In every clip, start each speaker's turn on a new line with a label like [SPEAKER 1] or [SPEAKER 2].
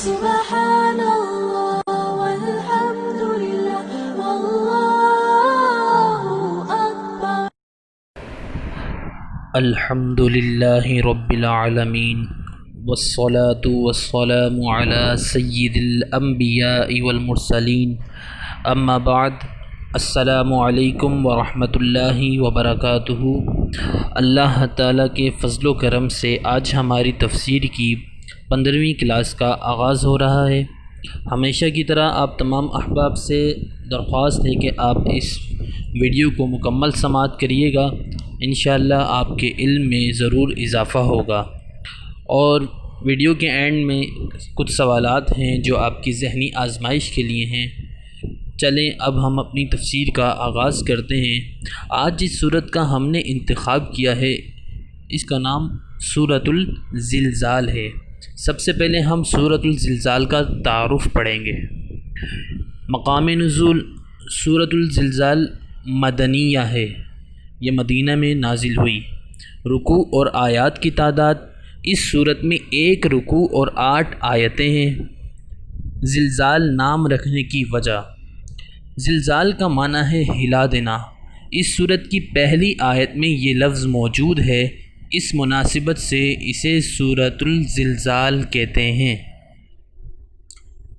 [SPEAKER 1] سبحان اللہ والحمد للہ واللہ اکبر۔
[SPEAKER 2] الحمد للہ رب العالمین والصلاة والسلام علی سید الانبیاء والمرسلین، اما بعد، السلام علیکم ورحمۃ اللہ وبرکاتہ۔ اللہ تعالیٰ کے فضل و کرم سے آج ہماری تفسیر کی 15ویں کلاس کا آغاز ہو رہا ہے۔ ہمیشہ کی طرح آپ تمام احباب سے درخواست ہے کہ آپ اس ویڈیو کو مکمل سماعت کریے گا، انشاءاللہ آپ کے علم میں ضرور اضافہ ہوگا۔ اور ویڈیو کے اینڈ میں کچھ سوالات ہیں جو آپ کی ذہنی آزمائش کے لیے ہیں۔ چلیں اب ہم اپنی تفسیر کا آغاز کرتے ہیں۔ آج جس سورت کا ہم نے انتخاب کیا ہے اس کا نام سورۃ الزلزال ہے۔ سب سے پہلے ہم سورۃ الزلزال کا تعارف پڑھیں گے۔ مقام نزول سورۃ الزلزال مدنیہ ہے، یہ مدینہ میں نازل ہوئی۔ رکوع اور آیات کی تعداد اس صورت میں 1 رکوع اور 8 آیتیں ہیں۔ زلزال نام رکھنے کی وجہ، زلزال کا معنی ہے ہلا دینا۔ اس صورت کی پہلی آیت میں یہ لفظ موجود ہے، اس مناسبت سے اسے سورۃ الزلزال کہتے ہیں۔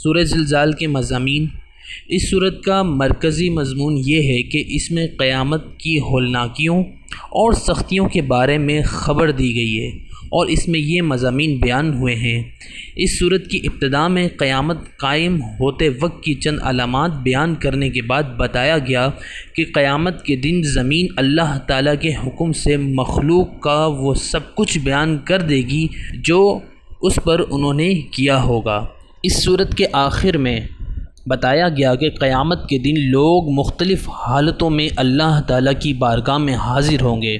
[SPEAKER 2] سورہ زلزال کے مضامین، اس صورت کا مرکزی مضمون یہ ہے کہ اس میں قیامت کی ہولناکیوں اور سختیوں کے بارے میں خبر دی گئی ہے اور اس میں یہ مضامین بیان ہوئے ہیں۔ اس صورت کی ابتدا میں قیامت قائم ہوتے وقت کی چند علامات بیان کرنے کے بعد بتایا گیا کہ قیامت کے دن زمین اللہ تعالیٰ کے حکم سے مخلوق کا وہ سب کچھ بیان کر دے گی جو اس پر انہوں نے کیا ہوگا۔ اس صورت کے آخر میں بتایا گیا کہ قیامت کے دن لوگ مختلف حالتوں میں اللہ تعالیٰ کی بارگاہ میں حاضر ہوں گے،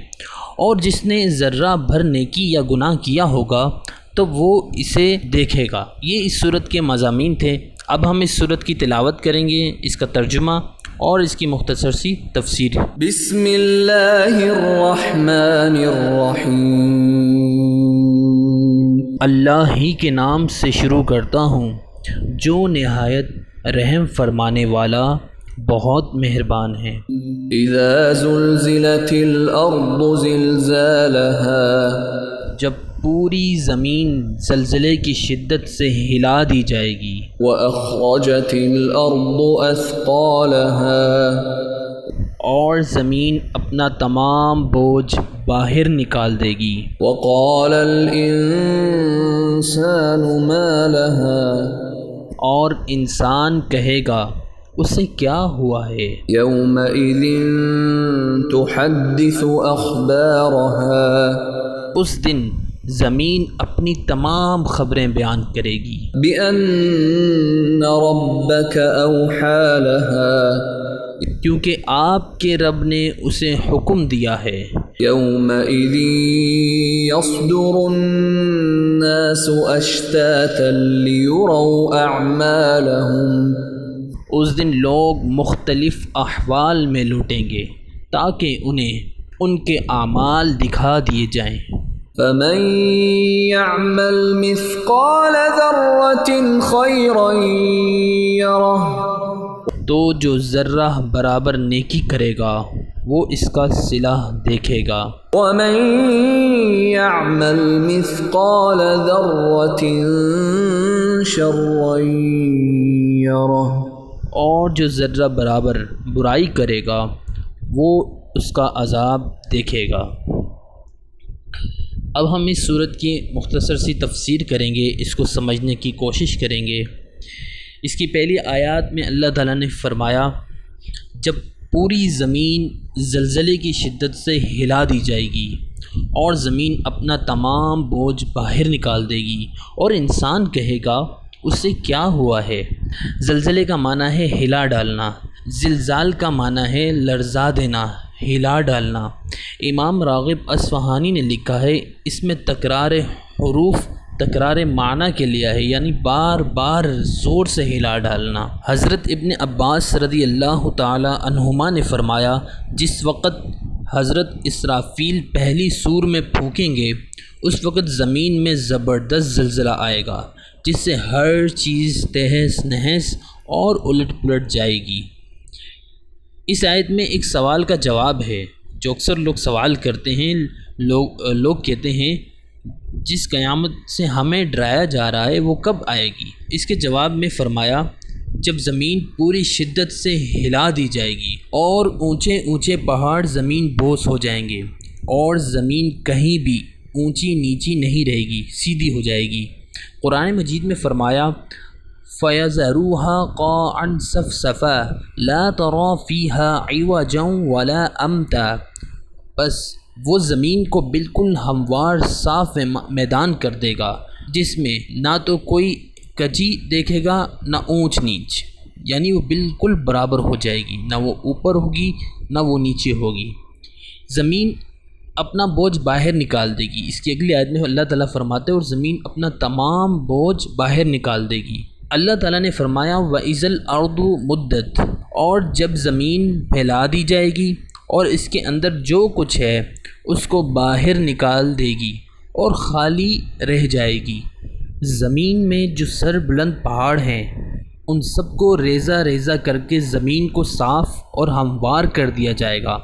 [SPEAKER 2] اور جس نے ذرہ بھر نیکی یا گناہ کیا ہوگا تو وہ اسے دیکھے گا۔ یہ اس صورت کے مضامین تھے۔ اب ہم اس صورت کی تلاوت کریں گے، اس کا ترجمہ اور اس کی مختصر سی تفسیر۔
[SPEAKER 3] بسم اللہ الرحمن الرحیم۔
[SPEAKER 2] اللہ ہی کے نام سے شروع کرتا ہوں جو نہایت رحم فرمانے والا بہت مہربان ہے۔
[SPEAKER 3] اذا زلزلت الارض زلزالها،
[SPEAKER 2] جب پوری زمین زلزلے کی شدت سے ہلا دی جائے گی۔
[SPEAKER 3] واخرجت الارض اثقالها،
[SPEAKER 2] اور زمین اپنا تمام بوجھ باہر نکال دے گی۔
[SPEAKER 3] وقال الانسان ما لها،
[SPEAKER 2] اور انسان کہے گا اسے کیا ہوا ہے۔
[SPEAKER 3] یومئذ تحدث اخبارها،
[SPEAKER 2] اس دن زمین اپنی تمام خبریں بیان کرے گی۔
[SPEAKER 3] بأن ربك اوحى لها،
[SPEAKER 2] کیونکہ آپ کے رب نے اسے حکم دیا ہے۔
[SPEAKER 3] یومئذ یصدر الناس اشتاتا لیروا اعمالهم،
[SPEAKER 2] اس دن لوگ مختلف احوال میں لوٹیں گے تاکہ انہیں ان کے اعمال دکھا دیے جائیں۔
[SPEAKER 3] فمن يعمل مثقال ذرة خيرا يره،
[SPEAKER 2] تو جو ذرہ برابر نیکی کرے گا وہ اس کا صلہ دیکھے گا۔
[SPEAKER 3] ومن يعمل مثقال ذرة شرا يره،
[SPEAKER 2] اور جو ذرہ برابر برائی کرے گا وہ اس کا عذاب دیکھے گا۔ اب ہم اس صورت کی مختصر سی تفسیر کریں گے، اس کو سمجھنے کی کوشش کریں گے۔ اس کی پہلی آیات میں اللہ تعالیٰ نے فرمایا جب پوری زمین زلزلے کی شدت سے ہلا دی جائے گی اور زمین اپنا تمام بوجھ باہر نکال دے گی، اور انسان کہے گا اسے کیا ہوا ہے۔ زلزلے کا معنی ہے ہلا ڈالنا، زلزال کا معنی ہے لرزا دینا، ہلا ڈالنا۔ امام راغب اصفہانی نے لکھا ہے اس میں تکرار حروف تکرار معنی کے لیا ہے، یعنی بار بار زور سے ہلا ڈالنا۔ حضرت ابن عباس رضی اللہ تعالی عنہما نے فرمایا جس وقت حضرت اسرافیل پہلی سور میں پھونکیں گے اس وقت زمین میں زبردست زلزلہ آئے گا، جس سے ہر چیز تہس نہس اور الٹ پلٹ جائے گی۔ اس آیت میں ایک سوال کا جواب ہے جو اکثر لوگ سوال کرتے ہیں۔ لوگ کہتے ہیں جس قیامت سے ہمیں ڈرایا جا رہا ہے وہ کب آئے گی؟ اس کے جواب میں فرمایا جب زمین پوری شدت سے ہلا دی جائے گی اور اونچے اونچے پہاڑ زمین بوس ہو جائیں گے اور زمین کہیں بھی اونچی نیچی نہیں رہے گی، سیدھی ہو جائے گی۔ قرآن مجید میں فرمایا فَيَذَرُوهَا قَاعًا صَفْصَفًا لَا تَرَىٰ فِيهَا عِوَجًا وَلَا أَمْتًا، بس وہ زمین کو بالکل ہموار صاف میدان کر دے گا جس میں نہ تو کوئی کجی دیکھے گا نہ اونچ نیچ، یعنی وہ بالکل برابر ہو جائے گی، نہ وہ اوپر ہوگی نہ وہ نیچے ہوگی۔ زمین اپنا بوجھ باہر نکال دے گی۔ اس کی اگلی آیت میں اللہ تعالیٰ فرماتے ہیں اور زمین اپنا تمام بوجھ باہر نکال دے گی۔ اللہ تعالیٰ نے فرمایا وَإِذَا الْأَرْضُ مُدَّتْ، اور جب زمین پھیلا دی جائے گی اور اس کے اندر جو کچھ ہے اس کو باہر نکال دے گی اور خالی رہ جائے گی۔ زمین میں جو سر بلند پہاڑ ہیں ان سب کو ریزہ ریزہ کر کے زمین کو صاف اور ہموار کر دیا جائے گا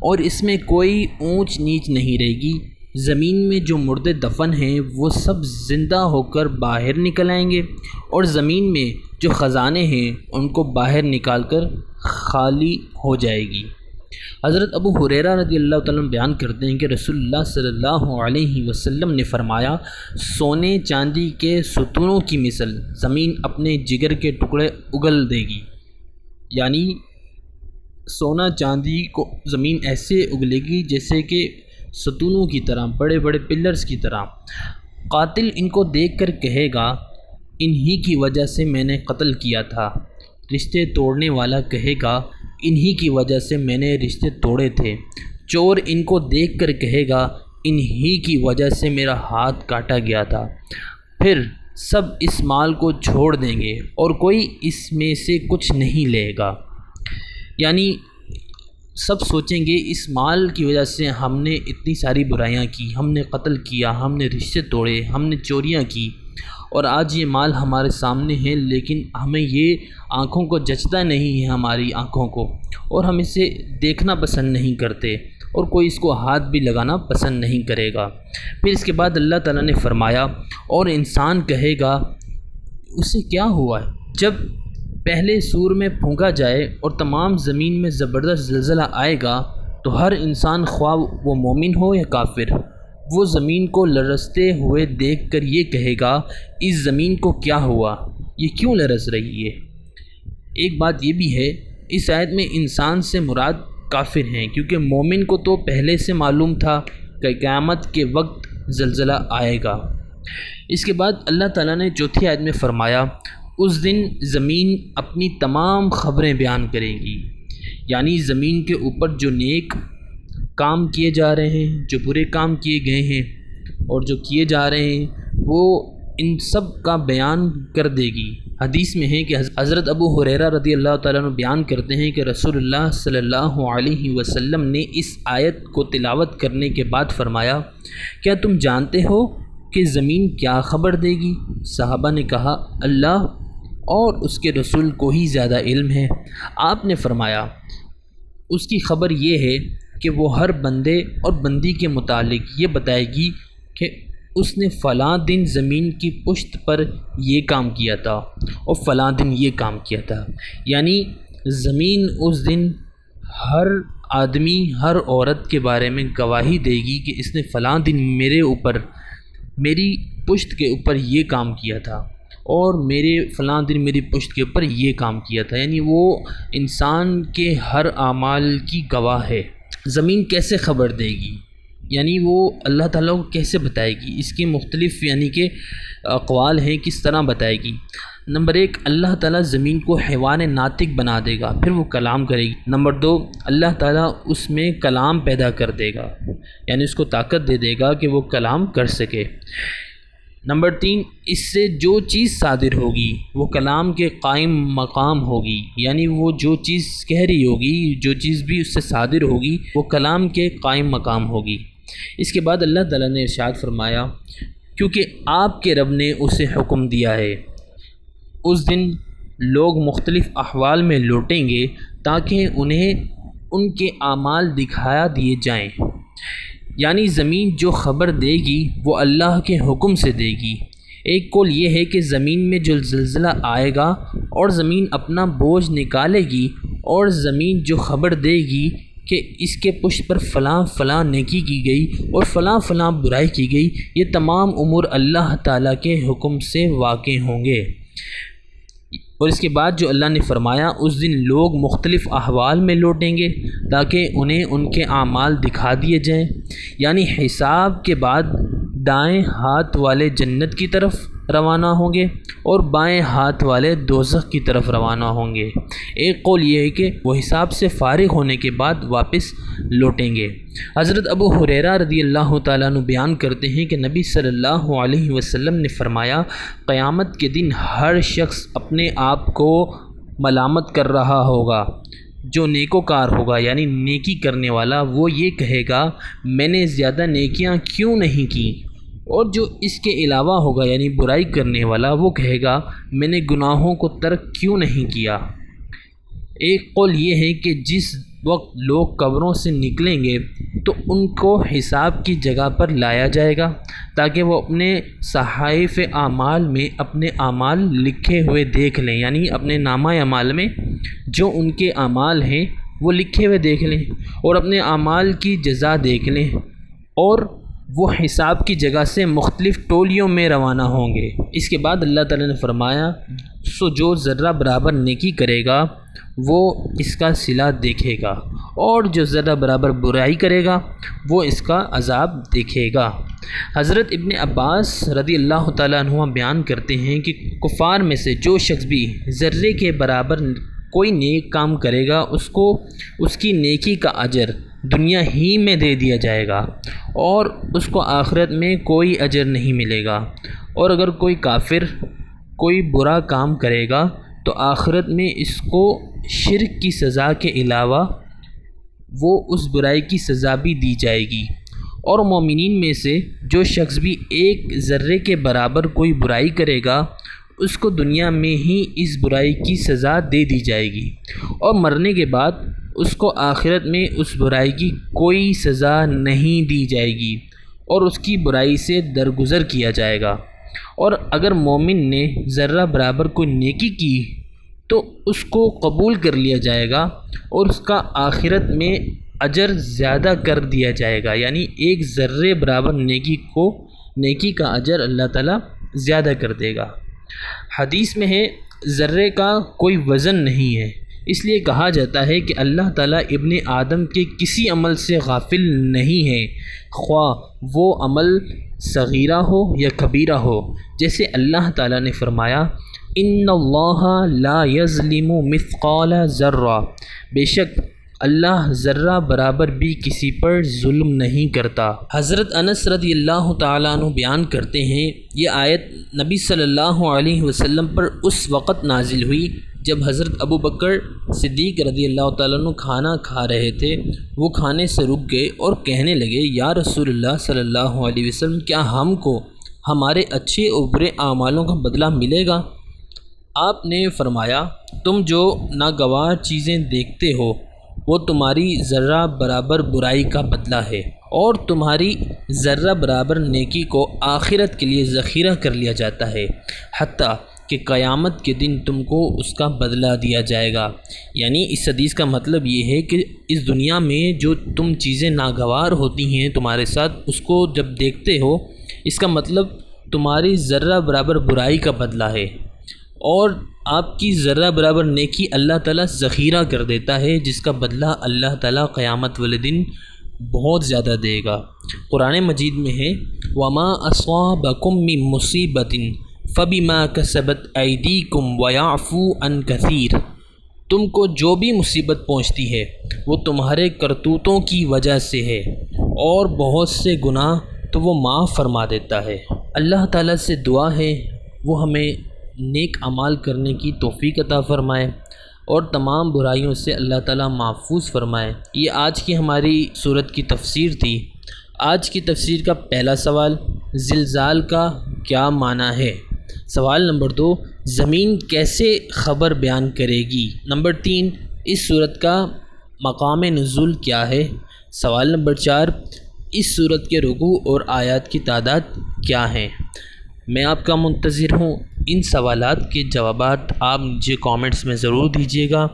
[SPEAKER 2] اور اس میں کوئی اونچ نیچ نہیں رہے گی۔ زمین میں جو مردے دفن ہیں وہ سب زندہ ہو کر باہر نکل آئیں گے اور زمین میں جو خزانے ہیں ان کو باہر نکال کر خالی ہو جائے گی۔ حضرت ابو ہریرہ رضی اللہ تعالیٰ عنہ بیان کرتے ہیں کہ رسول اللہ صلی اللہ علیہ وسلم نے فرمایا سونے چاندی کے ستونوں کی مثل زمین اپنے جگر کے ٹکڑے اگل دے گی، یعنی سونا چاندی کو زمین ایسے اگلے گی جیسے کہ ستونوں کی طرح، بڑے بڑے پلرز کی طرح۔ قاتل ان کو دیکھ کر کہے گا انہی کی وجہ سے میں نے قتل کیا تھا، رشتے توڑنے والا کہے گا انہی کی وجہ سے میں نے رشتے توڑے تھے، چور ان کو دیکھ کر کہے گا انہی کی وجہ سے میرا ہاتھ کاٹا گیا تھا۔ پھر سب اس مال کو چھوڑ دیں گے اور کوئی اس میں سے کچھ نہیں لے گا، یعنی سب سوچیں گے اس مال کی وجہ سے ہم نے اتنی ساری برائیاں کی، ہم نے قتل کیا، ہم نے رشتے توڑے، ہم نے چوریاں کی اور آج یہ مال ہمارے سامنے ہے، لیکن ہمیں یہ آنکھوں کو جچتا نہیں ہے ہماری آنکھوں کو، اور ہم اسے دیکھنا پسند نہیں کرتے اور کوئی اس کو ہاتھ بھی لگانا پسند نہیں کرے گا۔ پھر اس کے بعد اللہ تعالیٰ نے فرمایا اور انسان کہے گا اسے کیا ہوا ہے؟ جب پہلے سور میں پھونکا جائے اور تمام زمین میں زبردست زلزلہ آئے گا تو ہر انسان خواہ وہ مومن ہو یا کافر وہ زمین کو لرزتے ہوئے دیکھ کر یہ کہے گا اس زمین کو کیا ہوا، یہ کیوں لرز رہی ہے؟ ایک بات یہ بھی ہے اس آیت میں انسان سے مراد کافر ہیں، کیونکہ مومن کو تو پہلے سے معلوم تھا کہ قیامت کے وقت زلزلہ آئے گا۔ اس کے بعد اللہ تعالیٰ نے چوتھی آیت میں فرمایا اس دن زمین اپنی تمام خبریں بیان کرے گی، یعنی زمین کے اوپر جو نیک کام کیے جا رہے ہیں، جو برے کام کیے گئے ہیں اور جو کیے جا رہے ہیں وہ ان سب کا بیان کر دے گی۔ حدیث میں ہے کہ حضرت ابو ہریرہ رضی اللہ تعالیٰ عنہ بیان کرتے ہیں کہ رسول اللہ صلی اللہ علیہ وسلم نے اس آیت کو تلاوت کرنے کے بعد فرمایا کیا تم جانتے ہو کہ زمین کیا خبر دے گی؟ صحابہ نے کہا اللہ اور اس کے رسول کو ہی زیادہ علم ہے۔ آپ نے فرمایا اس کی خبر یہ ہے کہ وہ ہر بندے اور بندی کے متعلق یہ بتائے گی کہ اس نے فلاں دن زمین کی پشت پر یہ کام کیا تھا اور فلاں دن یہ کام کیا تھا، یعنی زمین اس دن ہر آدمی ہر عورت کے بارے میں گواہی دے گی کہ اس نے فلاں دن میرے اوپر میری پشت کے اوپر یہ کام کیا تھا اور میرے فلاں دن میری پشت کے اوپر یہ کام کیا تھا، یعنی وہ انسان کے ہر اعمال کی گواہ ہے۔ زمین کیسے خبر دے گی، یعنی وہ اللہ تعالیٰ کو کیسے بتائے گی؟ اس کے مختلف یعنی کہ اقوال ہیں کس طرح بتائے گی۔ نمبر 1 اللہ تعالیٰ زمین کو حیوان ناطق بنا دے گا، پھر وہ کلام کرے گی۔ نمبر 2 اللہ تعالیٰ اس میں کلام پیدا کر دے گا، یعنی اس کو طاقت دے دے گا کہ وہ کلام کر سکے۔ نمبر 3 اس سے جو چیز صادر ہوگی وہ کلام کے قائم مقام ہوگی، یعنی وہ جو چیز کہہ رہی ہوگی، جو چیز بھی اس سے صادر ہوگی وہ کلام کے قائم مقام ہوگی۔ اس کے بعد اللہ تعالیٰ نے ارشاد فرمایا کیونکہ آپ کے رب نے اسے حکم دیا ہے۔ اس دن لوگ مختلف احوال میں لوٹیں گے تاکہ انہیں ان کے اعمال دکھایا دیے جائیں، یعنی زمین جو خبر دے گی وہ اللہ کے حکم سے دے گی۔ ایک قول یہ ہے کہ زمین میں جو زلزلہ آئے گا اور زمین اپنا بوجھ نکالے گی، اور زمین جو خبر دے گی کہ اس کے پشت پر فلاں فلاں نیکی کی گئی اور فلاں فلاں برائی کی گئی، یہ تمام امور اللہ تعالیٰ کے حکم سے واقع ہوں گے۔ اور اس کے بعد جو اللہ نے فرمایا، اس دن لوگ مختلف احوال میں لوٹیں گے تاکہ انہیں ان کے اعمال دکھا دیے جائیں، یعنی حساب کے بعد دائیں ہاتھ والے جنت کی طرف روانہ ہوں گے اور بائیں ہاتھ والے دوزخ کی طرف روانہ ہوں گے۔ ایک قول یہ ہے کہ وہ حساب سے فارغ ہونے کے بعد واپس لوٹیں گے۔ حضرت ابو ہریرہ رضی اللہ تعالیٰ عنہ بیان کرتے ہیں کہ نبی صلی اللہ علیہ وسلم نے فرمایا، قیامت کے دن ہر شخص اپنے آپ کو ملامت کر رہا ہوگا۔ جو نیکوکار ہوگا یعنی نیکی کرنے والا، وہ یہ کہے گا میں نے زیادہ نیکیاں کیوں نہیں کیں، اور جو اس کے علاوہ ہوگا یعنی برائی کرنے والا، وہ کہے گا میں نے گناہوں کو ترک کیوں نہیں کیا۔ ایک قول یہ ہے کہ جس وقت لوگ قبروں سے نکلیں گے تو ان کو حساب کی جگہ پر لایا جائے گا تاکہ وہ اپنے صحائف اعمال میں اپنے اعمال لکھے ہوئے دیکھ لیں، یعنی اپنے نامہ اعمال میں جو ان کے اعمال ہیں وہ لکھے ہوئے دیکھ لیں اور اپنے اعمال کی جزا دیکھ لیں، اور وہ حساب کی جگہ سے مختلف ٹولیوں میں روانہ ہوں گے۔ اس کے بعد اللہ تعالیٰ نے فرمایا، سو جو ذرہ برابر نیکی کرے گا وہ اس کا صلہ دیکھے گا، اور جو ذرہ برابر برائی کرے گا وہ اس کا عذاب دیکھے گا۔ حضرت ابن عباس رضی اللہ تعالیٰ عنہ بیان کرتے ہیں کہ کفار میں سے جو شخص بھی ذرے کے برابر کوئی نیک کام کرے گا، اس کو اس کی نیکی کا اجر دنیا ہی میں دے دیا جائے گا اور اس کو آخرت میں کوئی اجر نہیں ملے گا، اور اگر کوئی کافر کوئی برا کام کرے گا تو آخرت میں اس کو شرک کی سزا کے علاوہ وہ اس برائی کی سزا بھی دی جائے گی۔ اور مومنین میں سے جو شخص بھی ایک ذرے کے برابر کوئی برائی کرے گا، اس کو دنیا میں ہی اس برائی کی سزا دے دی جائے گی، اور مرنے کے بعد اس کو آخرت میں اس برائی کی کوئی سزا نہیں دی جائے گی اور اس کی برائی سے درگزر کیا جائے گا۔ اور اگر مومن نے ذرہ برابر کوئی نیکی کی تو اس کو قبول کر لیا جائے گا اور اس کا آخرت میں اجر زیادہ کر دیا جائے گا، یعنی ایک ذرے برابر نیکی کا اجر اللہ تعالیٰ زیادہ کر دے گا۔ حدیث میں ہے ذرے کا کوئی وزن نہیں ہے، اس لیے کہا جاتا ہے کہ اللہ تعالیٰ ابن آدم کے کسی عمل سے غافل نہیں ہے، خواہ وہ عمل صغیرہ ہو یا کبیرہ ہو۔ جیسے اللہ تعالیٰ نے فرمایا، ان اللہ لا یظلم مثقال ذرہ، بے شک اللہ ذرہ برابر بھی کسی پر ظلم نہیں کرتا۔ حضرت انس رضی اللہ تعالیٰ عنہ بیان کرتے ہیں، یہ آیت نبی صلی اللہ علیہ وسلم پر اس وقت نازل ہوئی جب حضرت ابو بکر صدیق رضی اللہ تعالیٰ عنہ کھانا کھا رہے تھے۔ وہ کھانے سے رک گئے اور کہنے لگے، یا رسول اللہ صلی اللہ علیہ وسلم، کیا ہم کو ہمارے اچھے اور برے اعمالوں کا بدلہ ملے گا؟ آپ نے فرمایا، تم جو ناگوار چیزیں دیکھتے ہو وہ تمہاری ذرہ برابر برائی کا بدلہ ہے، اور تمہاری ذرہ برابر نیکی کو آخرت کے لیے ذخیرہ کر لیا جاتا ہے، حتیٰ کہ قیامت کے دن تم کو اس کا بدلہ دیا جائے گا۔ یعنی اس حدیث کا مطلب یہ ہے کہ اس دنیا میں جو تم چیزیں ناگوار ہوتی ہیں تمہارے ساتھ، اس کو جب دیکھتے ہو، اس کا مطلب تمہاری ذرہ برابر برائی کا بدلہ ہے، اور آپ کی ذرہ برابر نیکی اللہ تعالیٰ ذخیرہ کر دیتا ہے، جس کا بدلہ اللہ تعالیٰ قیامت والے دن بہت زیادہ دے گا۔ قرآن مجید میں ہے، وَمَا أَصَابَكُم مِّن مُّصِيبَةٍ فَبِمَا كَسَبَتْ أَيْدِيكُمْ وَيَعْفُو عَن كَثِيرٍ، تم کو جو بھی مصیبت پہنچتی ہے وہ تمہارے کرتوتوں کی وجہ سے ہے، اور بہت سے گناہ تو وہ معاف فرما دیتا ہے۔ اللہ تعالیٰ سے دعا ہے وہ ہمیں نیک اعمال کرنے کی توفیق عطا فرمائے اور تمام برائیوں سے اللہ تعالیٰ محفوظ فرمائے۔ یہ آج کی ہماری سورت کی تفسیر تھی۔ آج کی تفسیر کا پہلا سوال، زلزال کا کیا معنی ہے؟ سوال نمبر 2، زمین کیسے خبر بیان کرے گی؟ نمبر 3، اس صورت کا مقام نزول کیا ہے؟ سوال نمبر 4، اس صورت کے رکوع اور آیات کی تعداد کیا ہیں؟ میں آپ کا منتظر ہوں۔ ان سوالات کے جوابات آپ مجھے کامنٹس میں ضرور دیجیے گا۔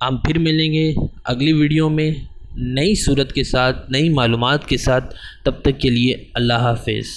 [SPEAKER 2] ہم پھر ملیں گے اگلی ویڈیو میں نئی صورت کے ساتھ، نئی معلومات کے ساتھ۔ تب تک کے لیے اللہ حافظ۔